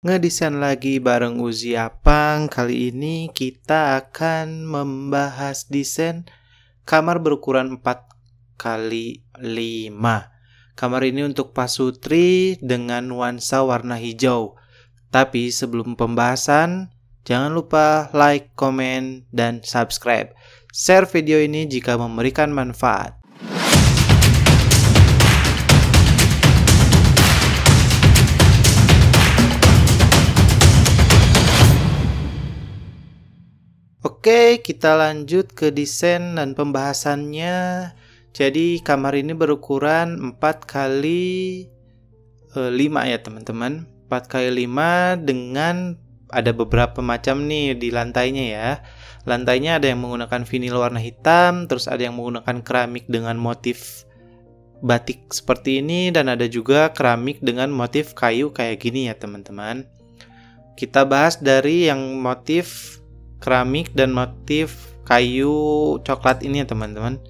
Ngedesain lagi bareng Uzi Apang. Kali ini kita akan membahas desain kamar berukuran 4 kali 5. Kamar ini untuk pasutri dengan nuansa warna hijau. Tapi sebelum pembahasan, jangan lupa like, komen, dan subscribe. Share video ini jika memberikan manfaat. Oke, kita lanjut ke desain dan pembahasannya. Jadi kamar ini berukuran 4 kali 5 ya teman-teman. 4 kali 5 dengan ada beberapa macam nih di lantainya ya. Lantainya ada yang menggunakan vinil warna hitam, terus ada yang menggunakan keramik dengan motif batik seperti ini, dan ada juga keramik dengan motif kayu kayak gini ya teman-teman. Kita bahas dari yang motif keramik dan motif kayu coklat ini ya teman-teman.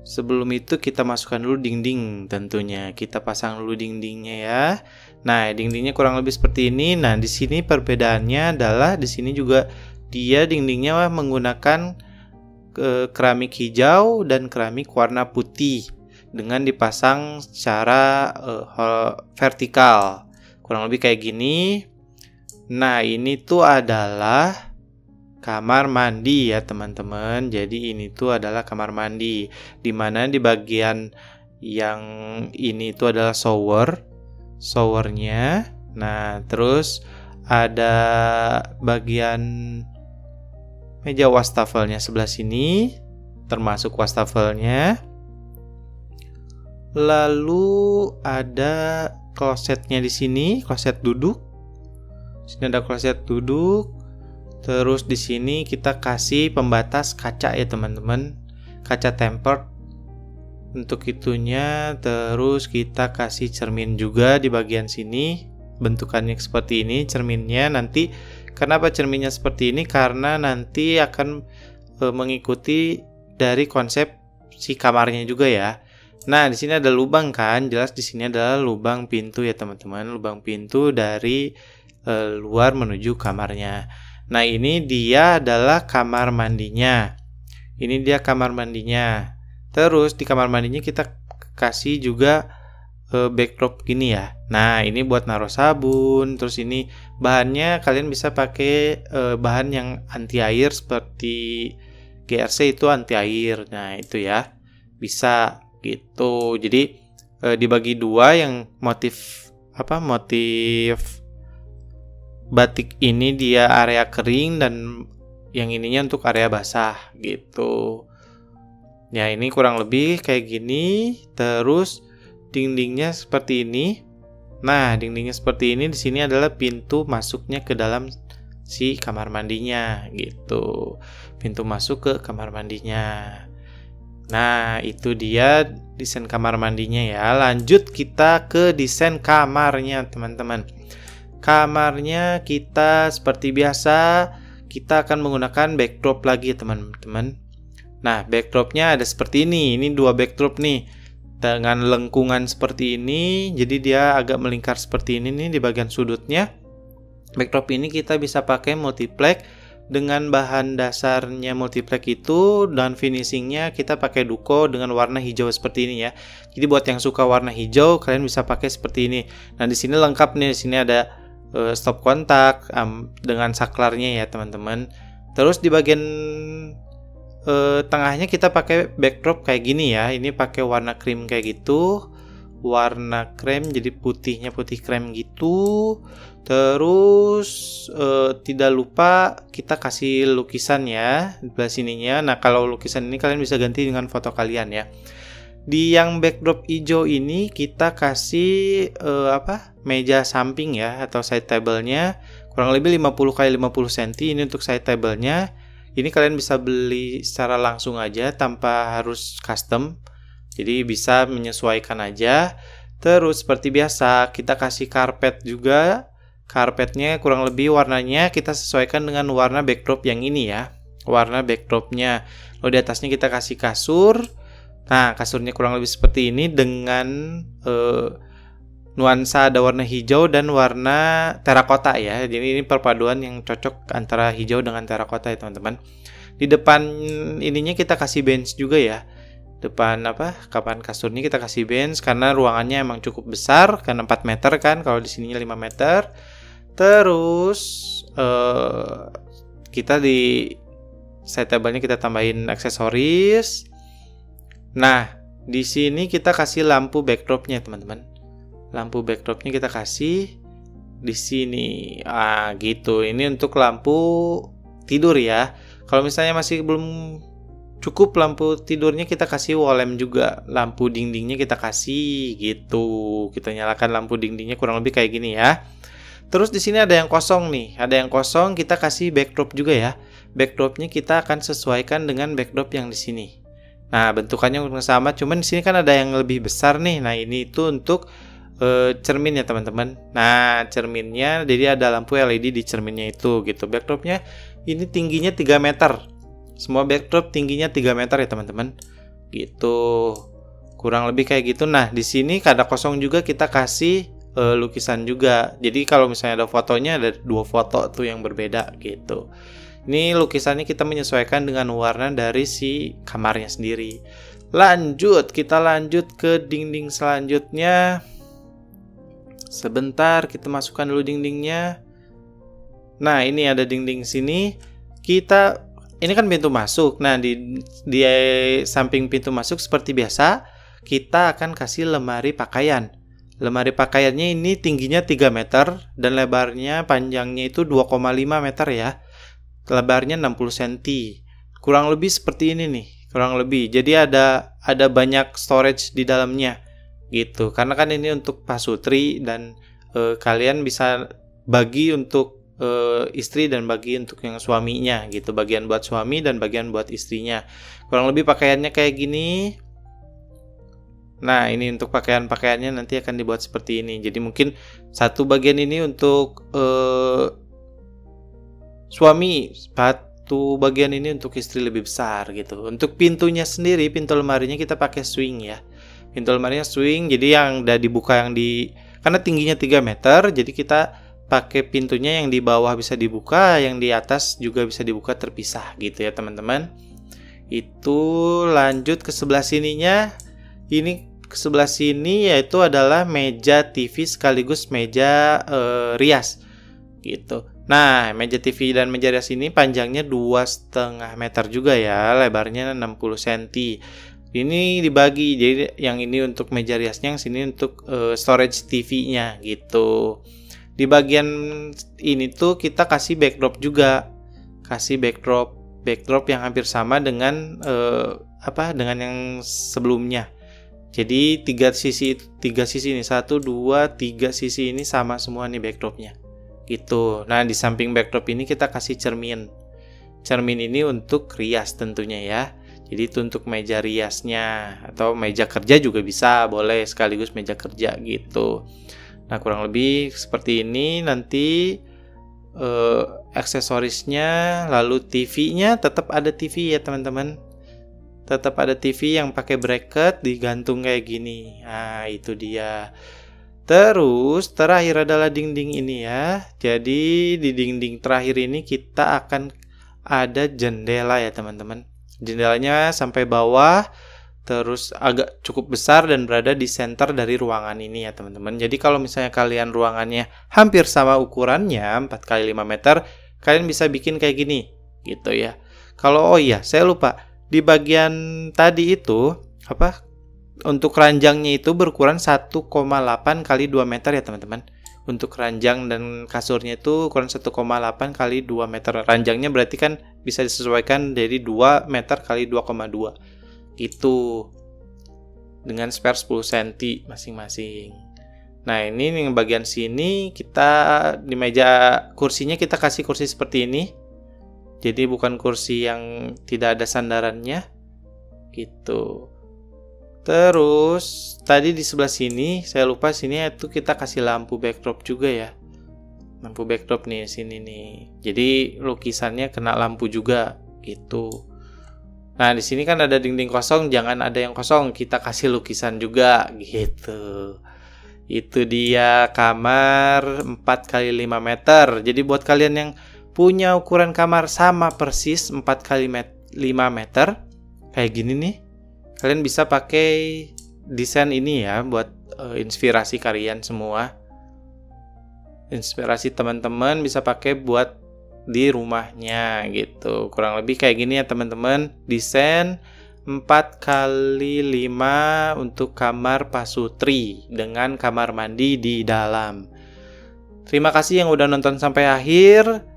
Sebelum itu kita masukkan dulu dinding tentunya. Kita pasang dulu dindingnya ya. Nah, dindingnya kurang lebih seperti ini. Nah, di sini perbedaannya adalah di sini juga dia dindingnya menggunakan keramik hijau dan keramik warna putih dengan dipasang secara vertikal. Kurang lebih kayak gini. Nah, ini tuh adalah kamar mandi ya teman-teman. Jadi ini tuh adalah kamar mandi, dimana di bagian yang ini tuh adalah showernya. Nah, terus ada bagian meja wastafelnya sebelah sini, termasuk wastafelnya. Lalu ada klosetnya di sini, kloset duduk. Sini ada kloset duduk. Terus di sini kita kasih pembatas kaca ya teman-teman, kaca tempered untuk itunya. Terus kita kasih cermin juga di bagian sini, bentukannya seperti ini cerminnya. Nanti kenapa cerminnya seperti ini? Karena nanti akan mengikuti dari konsep si kamarnya juga ya. Nah, di sini ada lubang kan, jelas di sini adalah lubang pintu ya teman-teman, lubang pintu dari luar menuju kamarnya. Nah, ini dia adalah kamar mandinya. Ini dia kamar mandinya. Terus di kamar mandinya kita kasih juga backdrop gini ya. Nah, ini buat naruh sabun. Terus ini bahannya kalian bisa pakai bahan yang anti air seperti GRC itu anti air. Nah, itu ya. Bisa gitu. Jadi dibagi dua, yang motif batik ini dia area kering dan yang ininya untuk area basah gitu. Ya, ini kurang lebih kayak gini. Terus dindingnya seperti ini. Nah, dindingnya seperti ini. Di sini adalah pintu masuknya ke dalam si kamar mandinya gitu. Pintu masuk ke kamar mandinya. Nah, itu dia desain kamar mandinya ya. Lanjut kita ke desain kamarnya teman-teman. Kamarnya kita seperti biasa, kita akan menggunakan backdrop lagi teman-teman. Nah, backdropnya ada seperti ini. Ini dua backdrop nih, dengan lengkungan seperti ini. Jadi dia agak melingkar seperti ini nih di bagian sudutnya. Backdrop ini kita bisa pakai multiplex dengan bahan dasarnya multiplex itu, dan finishingnya kita pakai duko dengan warna hijau seperti ini ya. Jadi buat yang suka warna hijau, kalian bisa pakai seperti ini. Nah, di sini lengkap nih. Di sini ada stop kontak dengan saklarnya ya teman-teman. Terus di bagian tengahnya kita pakai backdrop kayak gini ya. Ini pakai warna krim kayak gitu, warna krem, jadi putihnya putih krem gitu. Terus tidak lupa kita kasih lukisan ya di sebelah sininya. Nah, kalau lukisan ini kalian bisa ganti dengan foto kalian ya. Di yang backdrop hijau ini kita kasih meja samping ya, atau side table-nya kurang lebih 50 x 50 cm. Ini untuk side table-nya. Ini kalian bisa beli secara langsung aja tanpa harus custom. Jadi bisa menyesuaikan aja. Terus seperti biasa kita kasih karpet juga. Karpetnya kurang lebih warnanya kita sesuaikan dengan warna backdrop yang ini ya. Warna backdropnya. Lalu di atasnya kita kasih kasur. Nah, kasurnya kurang lebih seperti ini dengan nuansa ada warna hijau dan warna terakota ya. Jadi ini perpaduan yang cocok antara hijau dengan terakota ya teman-teman. Di depan ininya kita kasih bench juga ya. Depan kapan kasurnya kita kasih bench karena ruangannya emang cukup besar, karena 4 meter kan, kalau di sininya 5 meter. Terus kita di side table-nya kita tambahin aksesoris. Nah, di sini kita kasih lampu backdrop-nya teman-teman. Lampu backdrop-nya kita kasih di sini. Gitu. Ini untuk lampu tidur ya. Kalau misalnya masih belum cukup lampu tidurnya, kita kasih wall lamp juga. Lampu dindingnya kita kasih gitu. Kita nyalakan lampu dindingnya kurang lebih kayak gini ya. Terus di sini ada yang kosong nih. Ada yang kosong, kita kasih backdrop juga ya. Backdropnya kita akan sesuaikan dengan backdrop yang di sini. Nah, bentukannya sama, cuman di sini kan ada yang lebih besar nih. Nah, ini itu untuk cermin ya teman-teman. Nah, cerminnya jadi ada lampu LED di cerminnya itu gitu. Backdropnya ini tingginya 3 meter. Semua backdrop tingginya 3 meter ya teman-teman. Gitu. Kurang lebih kayak gitu. Nah, di sini kada kosong juga kita kasih lukisan juga. Jadi kalau misalnya ada fotonya, ada 2 foto tuh yang berbeda gitu. Ini lukisannya kita menyesuaikan dengan warna dari si kamarnya sendiri. Kita lanjut ke dinding selanjutnya. Sebentar, kita masukkan dulu dindingnya. Nah, ini ada dinding sini. Ini kan pintu masuk. Nah, di samping pintu masuk seperti biasa, kita akan kasih lemari pakaian. Lemari pakaiannya ini tingginya 3 meter dan lebarnya panjangnya itu 2,5 meter ya. Lebarnya 60 cm. Kurang lebih seperti ini nih, kurang lebih. Jadi ada banyak storage di dalamnya gitu. Karena kan ini untuk pasutri dan kalian bisa bagi untuk istri dan bagi untuk yang suaminya gitu. Bagian buat suami dan bagian buat istrinya. Kurang lebih pakaiannya kayak gini. Nah, ini untuk pakaiannya nanti akan dibuat seperti ini. Jadi mungkin satu bagian ini untuk suami, satu bagian ini untuk istri lebih besar gitu. Untuk pintunya sendiri, pintu lemarinya kita pakai swing ya. Pintu lemarinya swing, jadi yang udah dibuka karena tingginya 3 meter, jadi kita pakai pintunya yang di bawah bisa dibuka, yang di atas juga bisa dibuka terpisah gitu ya teman-teman. Itu lanjut ke sebelah sininya. Ini ke sebelah sini yaitu adalah meja TV sekaligus meja rias gitu. Nah, meja TV dan meja rias ini panjangnya 2,5 meter juga ya, lebarnya 60 cm. Ini dibagi, jadi yang ini untuk meja riasnya, yang sini untuk storage TV-nya gitu. Di bagian ini tuh kita kasih backdrop juga, kasih backdrop yang hampir sama dengan dengan yang sebelumnya. Jadi 3 sisi ini 1, 2, 3 sisi ini sama semua nih backdropnya gitu. Nah, di samping backdrop ini kita kasih cermin ini untuk rias tentunya ya. Jadi itu untuk meja riasnya, atau meja kerja juga bisa, boleh sekaligus meja kerja gitu. Nah, kurang lebih seperti ini. Nanti aksesorisnya, lalu TV-nya tetap ada TV ya teman-teman. Tetap ada TV yang pakai bracket digantung kayak gini. Nah, itu dia. Terus terakhir adalah dinding ini ya. Jadi di dinding terakhir ini kita akan ada jendela ya teman-teman. Jendelanya sampai bawah, terus agak cukup besar dan berada di center dari ruangan ini ya teman-teman. Jadi kalau misalnya kalian ruangannya hampir sama ukurannya 4x5 meter, kalian bisa bikin kayak gini gitu ya. Kalau saya lupa, di bagian tadi itu untuk ranjangnya itu berukuran 1,8 x 2 meter ya teman-teman. Untuk ranjang dan kasurnya itu ukuran 1,8 x 2 meter. Ranjangnya berarti kan bisa disesuaikan dari 2 meter x 2,2 gitu, dengan spare 10 cm masing-masing. Nah, ini yang bagian sini kita di meja kursinya kita kasih kursi seperti ini. Jadi bukan kursi yang tidak ada sandarannya gitu. Terus tadi di sebelah sini saya lupa, sini itu kita kasih lampu backdrop juga ya. Lampu backdrop nih sini nih. Jadi lukisannya kena lampu juga gitu. Nah, di sini kan ada dinding kosong, jangan ada yang kosong, kita kasih lukisan juga gitu. Itu dia kamar 4x5 meter. Jadi buat kalian yang punya ukuran kamar sama persis 4x5 meter, kayak gini nih, kalian bisa pakai desain ini ya buat inspirasi kalian semua. Inspirasi teman-teman bisa pakai buat di rumahnya gitu. Kurang lebih kayak gini ya teman-teman. Desain 4x5 untuk kamar pasutri dengan kamar mandi di dalam. Terima kasih yang udah nonton sampai akhir.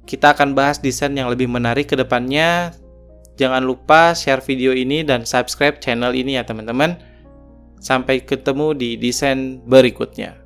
Kita akan bahas desain yang lebih menarik ke depannya. Jangan lupa share video ini dan subscribe channel ini ya teman-teman. Sampai ketemu di desain berikutnya.